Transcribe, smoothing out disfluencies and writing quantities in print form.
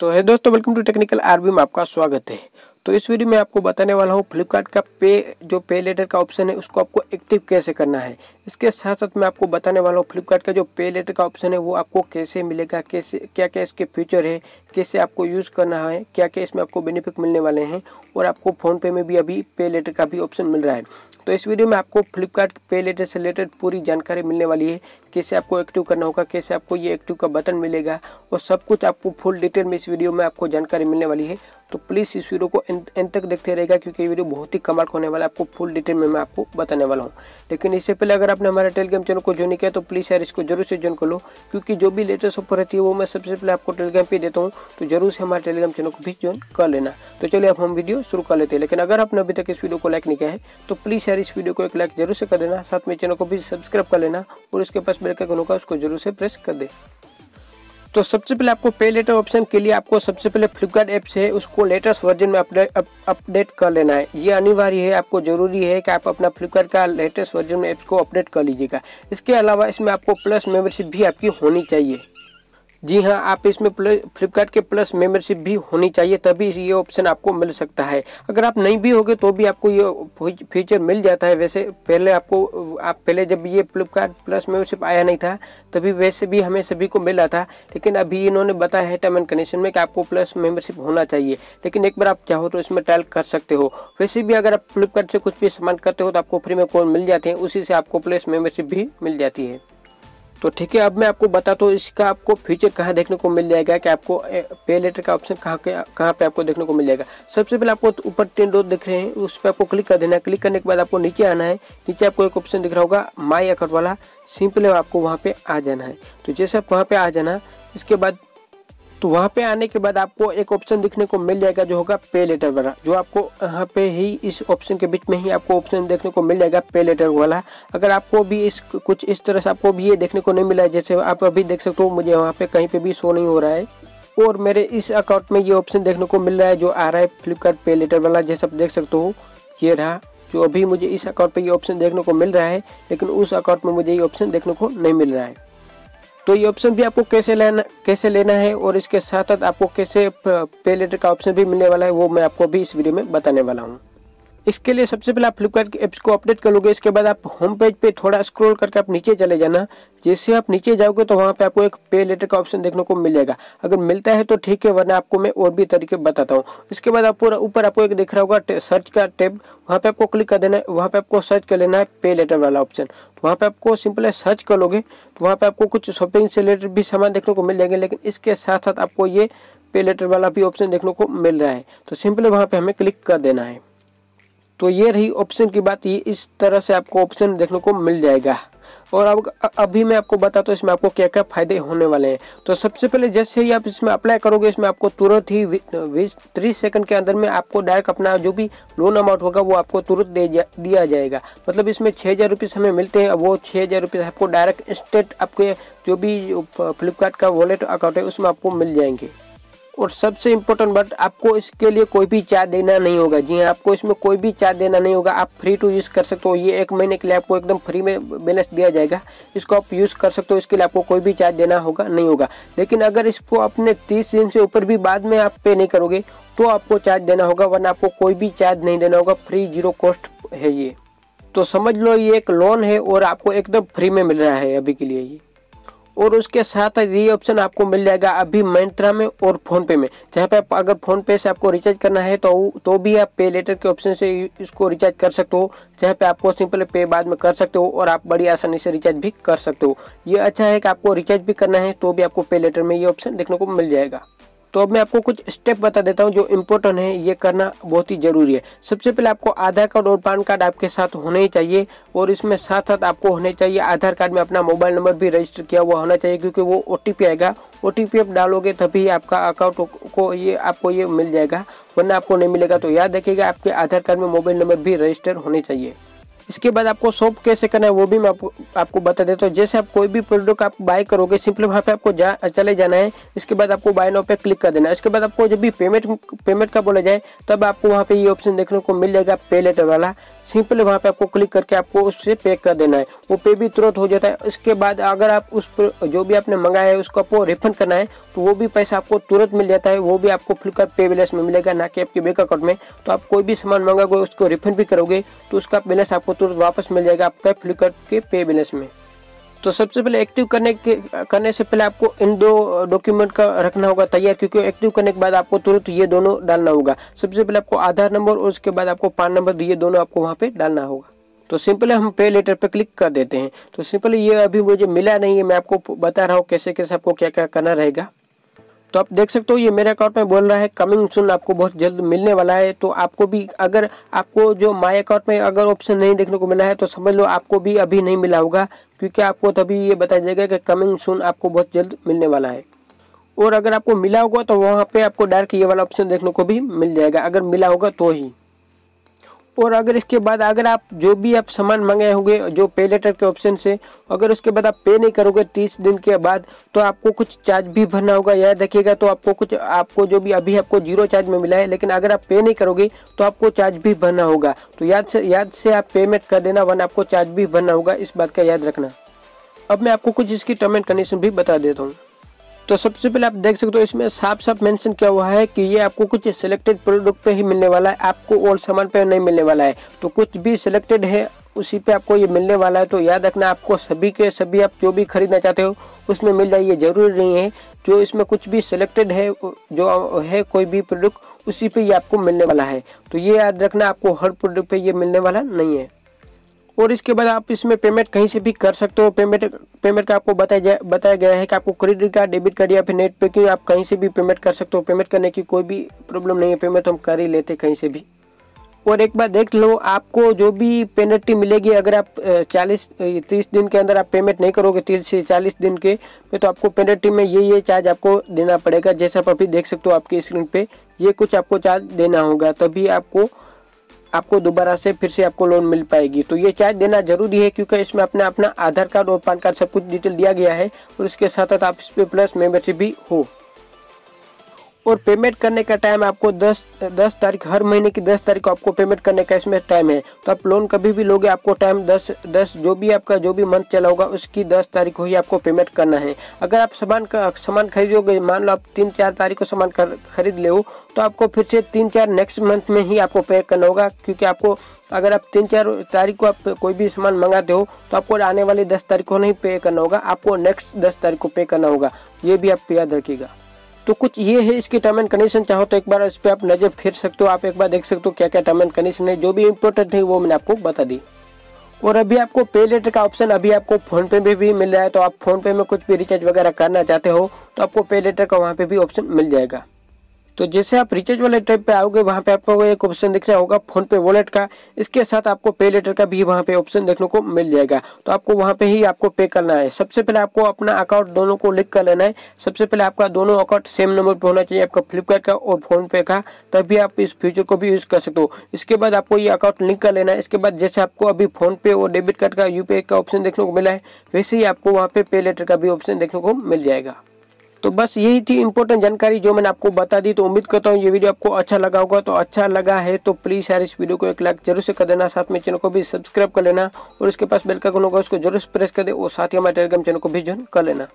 तो है दोस्तों, वेलकम टू टेक्निकल आरबी में आपका स्वागत है। तो इस वीडियो में आपको बताने वाला हूँ फ्लिपकार्ट का पे लेटर का ऑप्शन है उसको आपको एक्टिव कैसे करना है। इसके साथ साथ मैं आपको बताने वाला हूँ फ्लिपकार्ट का जो पे लेटर का ऑप्शन है वो आपको कैसे मिलेगा, कैसे क्या क्या इसके फीचर है, कैसे आपको यूज़ करना है, क्या क्या इसमें आपको बेनिफिट मिलने वाले हैं और आपको फ़ोनपे में भी अभी पे लेटर का भी ऑप्शन मिल रहा है। तो इस वीडियो में आपको फ्लिपकार्ट पे लेटर से रिलेटेड पूरी जानकारी मिलने वाली है, कैसे आपको एक्टिव करना होगा, कैसे आपको ये एक्टिव का बटन मिलेगा और सब कुछ आपको फुल डिटेल में इस वीडियो में आपको जानकारी मिलने वाली है। तो प्लीज़ इस वीडियो को एंड तक देखते रहेगा क्योंकि ये वीडियो बहुत ही कमाल होने वाला है, आपको फुल डिटेल में मैं आपको बताने वाला हूँ। लेकिन इससे पहले अगर आपने हमारे टेलीग्राम चैनल को ज्वाइन किया तो प्लीज़ यार इसको जरूर से ज्वाइन कर लो, क्योंकि जो भी लेटेस्ट ऑफर रहती है वो मैं सबसे पहले आपको टेलीग्राम पे देता हूँ। तो जरूर से हमारे टेलीग्राम चैनल को भी ज्वाइन कर लेना। तो चलिए अब हम वीडियो शुरू कर लेते हैं। लेकिन अगर आपने अभी तक इस वीडियो को लाइक नहीं किया है तो प्लीज़ यार इस वीडियो को एक लाइक जरूर से कर देना, साथ में चैनल को भी सब्सक्राइब कर लेना और इसके पास बेल का आइकन होगा उसको जरूर से प्रेस कर दे। तो सबसे पहले आपको पे लेटर ऑप्शन के लिए आपको सबसे पहले फ्लिपकार्ट ऐप से उसको लेटेस्ट वर्जन में अपडेट कर लेना है। ये अनिवार्य है, आपको जरूरी है कि आप अपना फ्लिपकार्ट का लेटेस्ट वर्जन में ऐप्स को अपडेट कर लीजिएगा। इसके अलावा इसमें आपको प्लस मेंबरशिप भी आपकी होनी चाहिए। जी हाँ, आप इसमें फ्लिपकार्ट के प्लस मेंबरशिप भी होनी चाहिए, तभी ये ऑप्शन आपको मिल सकता है। अगर आप नहीं भी होगे तो भी आपको ये फीचर मिल जाता है। वैसे पहले आप पहले जब ये फ्लिपकार्ट प्लस मेंबरशिप आया नहीं था तभी वैसे भी हमें सभी को मिला था, लेकिन अभी इन्होंने बताया है टर्म एंड कंडीशन में कि आपको प्लस मेंबरशिप होना चाहिए। लेकिन एक बार आप चाहो तो इसमें ट्रायल कर सकते हो। वैसे भी अगर आप फ्लिपकार्ट से कुछ भी सामान करते हो तो आपको फ्री में कोड मिल जाते हैं, उसी से आपको प्लस मेंबरशिप भी मिल जाती है। तो ठीक है, अब मैं आपको बताता हूँ इसका आपको फीचर कहाँ देखने को मिल जाएगा, कि आपको पे लेटर का ऑप्शन कहाँ पे आपको देखने को मिल जाएगा। सबसे पहले आपको ऊपर 3 डॉट दिख रहे हैं, उस पर आपको क्लिक कर देना है। क्लिक करने के बाद आपको नीचे आना है। नीचे आपको एक ऑप्शन दिख रहा होगा माई अकाउंट वाला, सिंपल आपको वहाँ पे आ जाना है। तो जैसे आप वहाँ पे आ जाना, इसके बाद तो वहाँ पे आने के बाद आपको एक ऑप्शन दिखने को मिल जाएगा जो होगा पे लेटर वाला, जो आपको यहाँ पे ही इस ऑप्शन के बीच में ही आपको ऑप्शन देखने को मिल जाएगा पे लेटर वाला। अगर आपको भी कुछ इस तरह से आपको भी ये देखने को नहीं मिला है, जैसे आप अभी देख सकते हो मुझे वहाँ पे कहीं पे भी शो नहीं हो रहा है, और मेरे इस अकाउंट में ये ऑप्शन देखने को मिल रहा है जो आ रहा है फ्लिपकार्ट पे लेटर वाला, जैसे आप देख सकते हो ये रहा। जो अभी मुझे इस अकाउंट पे ये ऑप्शन देखने को मिल रहा है, लेकिन उस अकाउंट में मुझे ये ऑप्शन देखने को नहीं मिल रहा है। तो ये ऑप्शन भी आपको कैसे लेना है और इसके साथ साथ आपको कैसे पे लेटर का ऑप्शन भी मिलने वाला है वो मैं आपको भी इस वीडियो में बताने वाला हूँ। इसके लिए सबसे पहले आप फ्लिपकार्ट के ऐप्स को अपडेट कर लोगे। इसके बाद आप होम पेज पे थोड़ा स्क्रॉल करके आप नीचे चले जाना। जैसे आप नीचे जाओगे तो वहाँ पे आपको एक पे लेटर का ऑप्शन देखने को मिल जाएगा। अगर मिलता है तो ठीक है, वरना आपको मैं और भी तरीके बताता हूँ। इसके बाद आप पूरा ऊपर आपको एक दिख रहा होगा सर्च का टैब, वहाँ पे आपको क्लिक कर देना है। वहाँ पे आपको सर्च कर लेना है पे लेटर वाला ऑप्शन। तो वहाँ पे आपको सिंपल सर्च कर लोगे तो वहाँ पे आपको कुछ शॉपिंग से रिलेटेड भी सामान देखने को मिल जाएंगे, लेकिन इसके साथ साथ आपको ये पे लेटर वाला भी ऑप्शन देखने को मिल रहा है। तो सिंपली वहाँ पे हमें क्लिक कर देना है। तो ये रही ऑप्शन की बात, ये इस तरह से आपको ऑप्शन देखने को मिल जाएगा। और अब अभी मैं आपको बताता हूँ इसमें आपको क्या क्या फायदे होने वाले हैं। तो सबसे पहले जैसे ही आप इसमें अप्लाई करोगे, इसमें आपको तुरंत ही 30 सेकंड के अंदर में आपको डायरेक्ट अपना जो भी लोन अमाउंट होगा वो आपको तुरंत दिया जाएगा। मतलब इसमें 6,000 रुपये हमें मिलते हैं, वो 6,000 रुपये आपको डायरेक्ट इंस्टेंट आपके जो भी फ्लिपकार्ट का वॉलेट अकाउंट है उसमें आपको मिल जाएंगे। और सबसे इम्पोर्टेंट बात, आपको इसके लिए कोई भी चार्ज देना नहीं होगा। जी हाँ, आपको इसमें कोई भी चार्ज देना नहीं होगा, आप फ्री टू यूज़ कर सकते हो। ये 1 महीने के लिए आपको एकदम फ्री में बैलेंस दिया जाएगा, इसको आप यूज़ कर सकते हो। इसके लिए आपको कोई भी चार्ज देना होगा नहीं होगा। लेकिन अगर इसको अपने 30 दिन से ऊपर भी बाद में आप पे नहीं करोगे तो आपको चार्ज देना होगा, वरना आपको कोई भी चार्ज नहीं देना होगा। फ्री 0 कॉस्ट है ये। तो समझ लो ये एक लोन है और आपको एकदम फ्री में मिल रहा है अभी के लिए ये। और उसके साथ ये ऑप्शन आपको मिल जाएगा अभी मिंत्रा में और फ़ोनपे में, जहाँ पे आप अगर फ़ोनपे से आपको रिचार्ज करना है तो भी आप पे लेटर के ऑप्शन से इसको रिचार्ज कर सकते हो, जहाँ पे आपको सिंपल पे बाद में कर सकते हो और आप बड़ी आसानी से रिचार्ज भी कर सकते हो। ये अच्छा है कि आपको रिचार्ज भी करना है तो भी आपको पे लेटर में ये ऑप्शन देखने को मिल जाएगा। तो अब मैं आपको कुछ स्टेप बता देता हूँ जो इम्पोर्टेंट है, ये करना बहुत ही जरूरी है। सबसे पहले आपको आधार कार्ड और पैन कार्ड आपके साथ होने ही चाहिए, और इसमें साथ साथ आपको होने चाहिए आधार कार्ड में अपना मोबाइल नंबर भी रजिस्टर किया हुआ होना चाहिए, क्योंकि वो OTP आएगा। OTP आप डालोगे तभी आपका अकाउंट को आपको ये मिल जाएगा, वरना आपको नहीं मिलेगा। तो याद रखिएगा आपके आधार कार्ड में मोबाइल नंबर भी रजिस्टर होने चाहिए। इसके बाद आपको शॉप कैसे करना है वो भी मैं आपको बता देता हूँ। जैसे आप कोई भी प्रोडक्ट आप बाय करोगे, सिंपली वहाँ पे आपको चले जाना है। इसके बाद आपको बाय नाउ पे क्लिक कर देना है। इसके बाद आपको जब भी पेमेंट का बोला जाए तब आपको वहाँ पे ये ऑप्शन देखने को मिल जाएगा, पे लेटर वाला। सिंपली वहाँ पे आपको क्लिक करके आपको उससे पे कर देना है, वो पे भी तुरंत हो जाता है। इसके बाद अगर आप उस जो भी आपने मंगाया है उसको आपको रिफंड करना है तो वो भी पैसा आपको तुरंत मिल जाता है। वो भी आपको फ्लिपकार्ट पे बैलेंस में मिलेगा, ना कि आपके बैंक अकाउंट में। तो आप कोई भी सामान मंगाओगे उसको रिफंड भी करोगे तो उसका बैलेंस आपको तुरंत वापस मिल जाएगा आपका फ्लिपकार्ट के पे बैलेंस में। तो सबसे पहले एक्टिव करने से पहले आपको इन दो डॉक्यूमेंट का रखना होगा तैयार, क्योंकि एक्टिव करने के बाद आपको तुरंत ये दोनों डालना होगा। सबसे पहले आपको आधार नंबर और उसके बाद आपको पैन नंबर, ये दोनों आपको वहाँ पे डालना होगा। तो सिंपल हम पे लेटर पे क्लिक कर देते हैं। तो सिंपल ये अभी मुझे मिला नहीं है, मैं आपको बता रहा हूँ कैसे कैसे आपको क्या क्या करना रहेगा। तो आप देख सकते हो ये मेरे अकाउंट में बोल रहा है कमिंग सून, आपको बहुत जल्द मिलने वाला है। तो आपको भी, अगर आपको जो माय अकाउंट में अगर ऑप्शन नहीं देखने को मिला है तो समझ लो आपको भी अभी नहीं मिला होगा, क्योंकि आपको तभी ये बताया जाएगा कि कमिंग सून आपको बहुत जल्द मिलने वाला है। और अगर आपको मिला होगा तो वहाँ पे आपको डायरेक्ट ये वाला ऑप्शन देखने को भी मिल जाएगा, अगर मिला होगा तो ही। और अगर इसके बाद अगर आप जो भी आप सामान मंगाए होंगे जो पे लेटर के ऑप्शन से, अगर उसके बाद आप पे नहीं करोगे 30 दिन के बाद तो आपको कुछ चार्ज भी भरना होगा, याद रखिएगा। तो आपको जो भी अभी आपको 0 चार्ज में मिला है, लेकिन अगर आप पे नहीं करोगे तो आपको चार्ज भी भरना होगा। तो याद से आप पेमेंट कर देना, वरना आपको चार्ज भी भरना होगा, इस बात का याद रखना। अब मैं आपको कुछ इसकी टर्म एंड कंडीशन भी बता देता हूँ। तो सबसे पहले आप देख सकते हो इसमें साफ साफ मेंशन किया हुआ है कि ये आपको कुछ सिलेक्टेड प्रोडक्ट पे ही मिलने वाला है, आपको और सामान पे नहीं मिलने वाला है। तो कुछ भी सिलेक्टेड है उसी पे आपको ये मिलने वाला है। तो याद रखना, आपको सभी के सभी आप जो भी खरीदना चाहते हो उसमें मिल जाए, ये जरूरी नहीं है। जो इसमें कुछ भी सिलेक्टेड है, जो है कोई भी प्रोडक्ट, उसी पे ये आपको मिलने वाला है। तो ये याद रखना, आपको हर प्रोडक्ट पे ये मिलने वाला नहीं है। और इसके बाद आप इसमें पेमेंट कहीं से भी कर सकते हो। पेमेंट का आपको बताया गया है कि आपको क्रेडिट कार्ड, डेबिट कार्ड या फिर नेट बैंकिंग, आप कहीं से भी पेमेंट कर सकते हो। पेमेंट करने की कोई भी प्रॉब्लम नहीं है, पेमेंट हम कर ही लेते कहीं से भी। और एक बार देख लो, आपको जो भी पेनल्टी मिलेगी अगर आप 30 दिन के अंदर आप पेमेंट नहीं करोगे, 30 से 40 दिन के में, तो आपको पेनल्टी में ये चार्ज आपको देना पड़ेगा। जैसा आप अभी देख सकते हो आपकी स्क्रीन पे, ये कुछ आपको चार्ज देना होगा, तभी आपको दोबारा से फिर से आपको लोन मिल पाएगी। तो ये चार्ज देना जरूरी है, क्योंकि इसमें अपना आधार कार्ड और पैन कार्ड सब कुछ डिटेल दिया गया है। और इसके साथ साथ आप इस पे प्लस मेंबरशिप भी हो। और पेमेंट करने का टाइम आपको 10 तारीख, हर महीने की 10 तारीख को आपको पेमेंट करने का इसमें टाइम है। तो आप लोन कभी भी लोगे, आपको टाइम 10 जो भी आपका जो भी मंथ चला होगा उसकी 10 तारीख को ही आपको पेमेंट करना है। अगर आप सामान खरीदोगे, मान लो आप 3-4 तारीख को सामान खरीद ले हो, तो आपको फिर से 3-4 नेक्स्ट मंथ में ही आपको पे करना होगा। क्योंकि आपको अगर आप 3-4 तारीख को आप कोई भी सामान मंगाते हो तो आपको आने वाली 10 तारीख को नहीं पे करना होगा, आपको नेक्स्ट 10 तारीख को पे करना होगा। ये भी आप याद रखिएगा। तो कुछ ये है इसकी टर्म एंड कंडीशन। चाहो तो एक बार इस पर आप नजर फेर सकते हो, आप एक बार देख सकते हो क्या क्या टर्म एंड कंडीशन है। जो भी इंपॉर्टेंट है वो मैंने आपको बता दी। और अभी आपको पे लेटर का ऑप्शन अभी आपको फोन पे भी मिल रहा है। तो आप फोन पे में कुछ भी रिचार्ज वगैरह करना चाहते हो तो आपको पे लेटर का वहाँ पे भी ऑप्शन मिल जाएगा। तो जैसे आप रिचार्ज वाले टाइप पे आओगे, वहाँ पे आपको एक ऑप्शन दिख रहा होगा फोन पे वॉलेट का, इसके साथ आपको पे लेटर का भी वहाँ पे ऑप्शन देखने को मिल जाएगा। तो आपको वहाँ पे ही आपको पे करना है। सबसे पहले आपको अपना अकाउंट दोनों को लिंक कर लेना है। सबसे पहले आपका दोनों अकाउंट सेम नंबर पे होना चाहिए, आपका फ्लिपकार्ट का और फोन पे का, तभी आप इस फीचर को भी यूज कर सकते हो। इसके बाद आपको ये अकाउंट लिंक कर लेना है। इसके बाद जैसे आपको अभी फोन पे और डेबिट कार्ड का, यूपीआई का ऑप्शन देखने को मिला है, वैसे ही आपको वहाँ पे लेटर का भी ऑप्शन देखने को मिल जाएगा। तो बस यही थी इंपॉर्टेंट जानकारी जो मैंने आपको बता दी। तो उम्मीद करता हूँ ये वीडियो आपको अच्छा लगा होगा। तो अच्छा लगा है तो प्लीज़ यार इस वीडियो को एक लाइक जरूर से कर देना, साथ में चैनल को भी सब्सक्राइब कर लेना और उसके पास बेल का आइकन होगा उसको जरूर प्रेस कर दे, और साथ ही हमारे टेलीग्राम चैनल को भी ज्वाइन कर लेना।